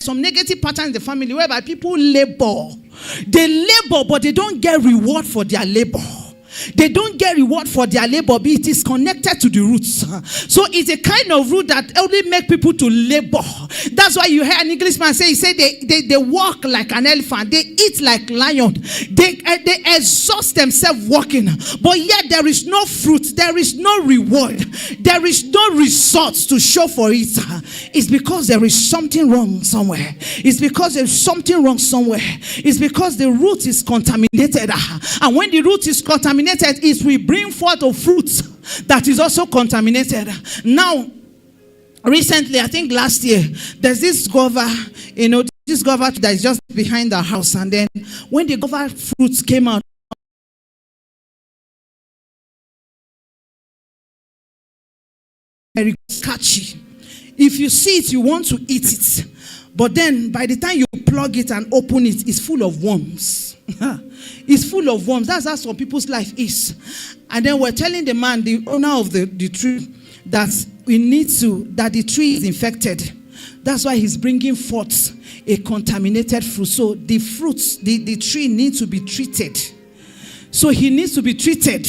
some negative patterns in the family whereby people labor. They labor, but they don't get reward for their labor. They don't get reward for their labor, but it is connected to the roots. So it's a kind of root that only make people to labor. That's why you hear an Englishman say, they walk like an elephant, they eat like lion, they exhaust themselves walking, but yet there is no fruit, there is no reward, there is no results to show for it. It's because there is something wrong somewhere. It's because there's something wrong somewhere. It's because the root is contaminated, and when the root is contaminated, it will bring forth a fruit that is also contaminated. Now, recently, I think last year, there's this guava, this guava that is just behind our house. And then when the guava fruits came out, very catchy. If you see it, you want to eat it. But then, by the time you plug it and open it, it's full of worms. It's full of worms. That's how some people's life is. And then we're telling the man, the owner of the tree, that that the tree is infected. That's why he's bringing forth a contaminated fruit. So the fruits, the tree needs to be treated. So he needs to be treated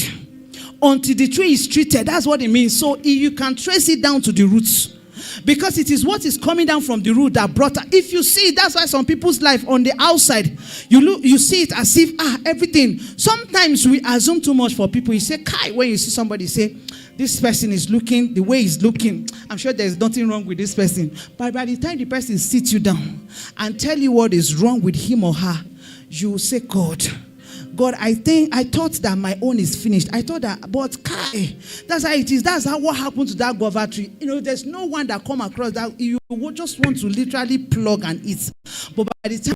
until the tree is treated. That's what it means. So you can trace it down to the roots. Because it is what is coming down from the root that brought her. If you see, that's why some people's life on the outside, you see it as if everything. Sometimes we assume too much for people. You say, Kai, when you see somebody say, this person is looking the way he's looking, I'm sure there's nothing wrong with this person. But by the time the person sits you down and tell you what is wrong with him or her, you will say, God, I thought that my own is finished. I thought that, but Kai, that's how it is. That's what happened to that guava tree. There's no one that come across that you would just want to literally plug and eat. But by the time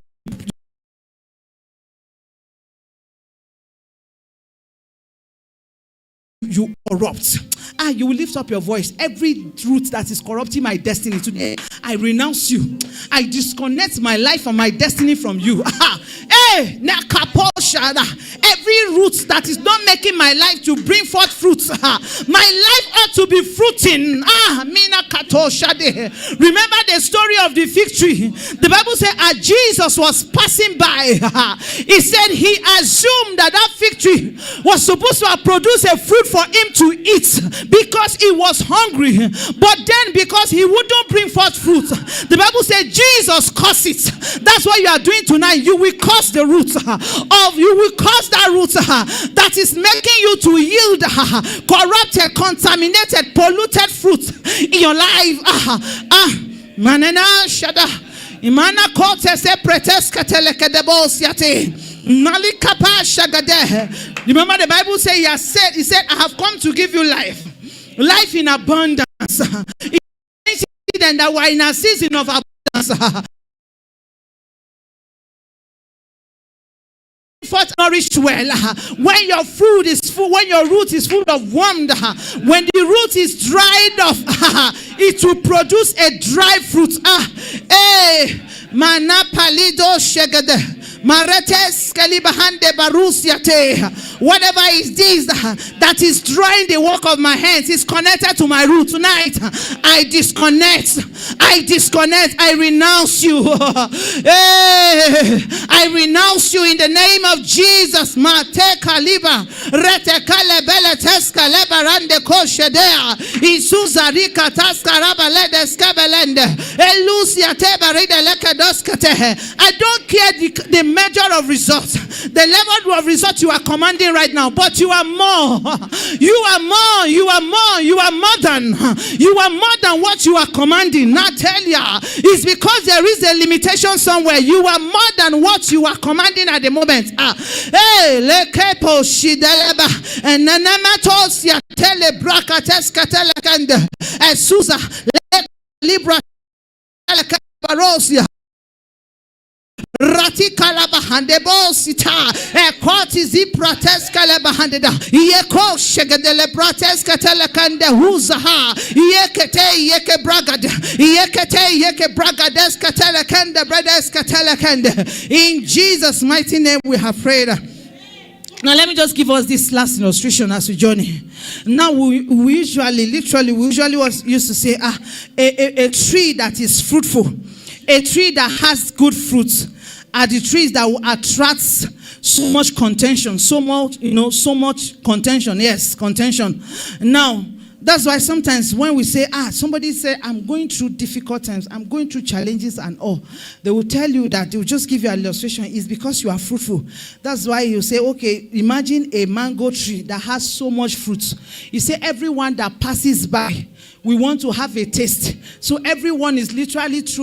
you corrupt, you will lift up your voice. Every root that is corrupting my destiny today, I renounce you. I disconnect my life and my destiny from you. Every root that is not making my life to bring forth fruits, my life ought to be fruiting. Remember the story of the fig tree. The Bible said as Jesus was passing by, he said he assumed that fig tree was supposed to produce a fruit for him to eat because he was hungry. But then because he wouldn't bring forth fruit, the Bible said Jesus cursed it. That's what you are doing tonight. You will curse the root you will curse that root that is making you to yield corrupted, contaminated, polluted fruit in your life. Manana shada imana kote se preteska telekedebosiate nalikapa shagade. Remember the Bible says he said I have come to give you life in abundance. And that we're in a season of abundance. Nourished well, when your food is full, when your root is full of worms, when the root is dried off, it will produce a dry fruit. Manapalido shegade. Whatever is this that is drawing the work of my hands is connected to my root tonight. I disconnect, I renounce you. I renounce you in the name of Jesus. Mate kaliba rete kalebele teska lebarande koshedea isuzarika taska rabalede skabelende elusia tebaride lekedoskate. I don't care the measure of results, the level of results you are commanding right now, but you are more. You are more than what you are commanding. Not tell ya, it's because there is a limitation somewhere. You are more than what you are commanding at the moment. Lekepo shideleba and nanamatosia telebrakateska telekande esuza libra telebarosia Ratikala bahande bosita equatizi prateska bahanda yeko shegedele prateska telekande huzaha yeke bragadeska telekande bredeska telekande. In Jesus' mighty name we have prayed. Now let me just give us this last illustration as we journey. Now we usually used to say a tree that is fruitful A tree that has good fruits are the trees that will attract so much contention, so much contention. Yes, contention. Now, that's why sometimes when we say, somebody say, I'm going through difficult times, I'm going through challenges and all, they will tell you that, they will just give you an illustration, it's because you are fruitful. That's why you say, okay, imagine a mango tree that has so much fruit. You say everyone that passes by, we want to have a taste. So everyone is literally throwing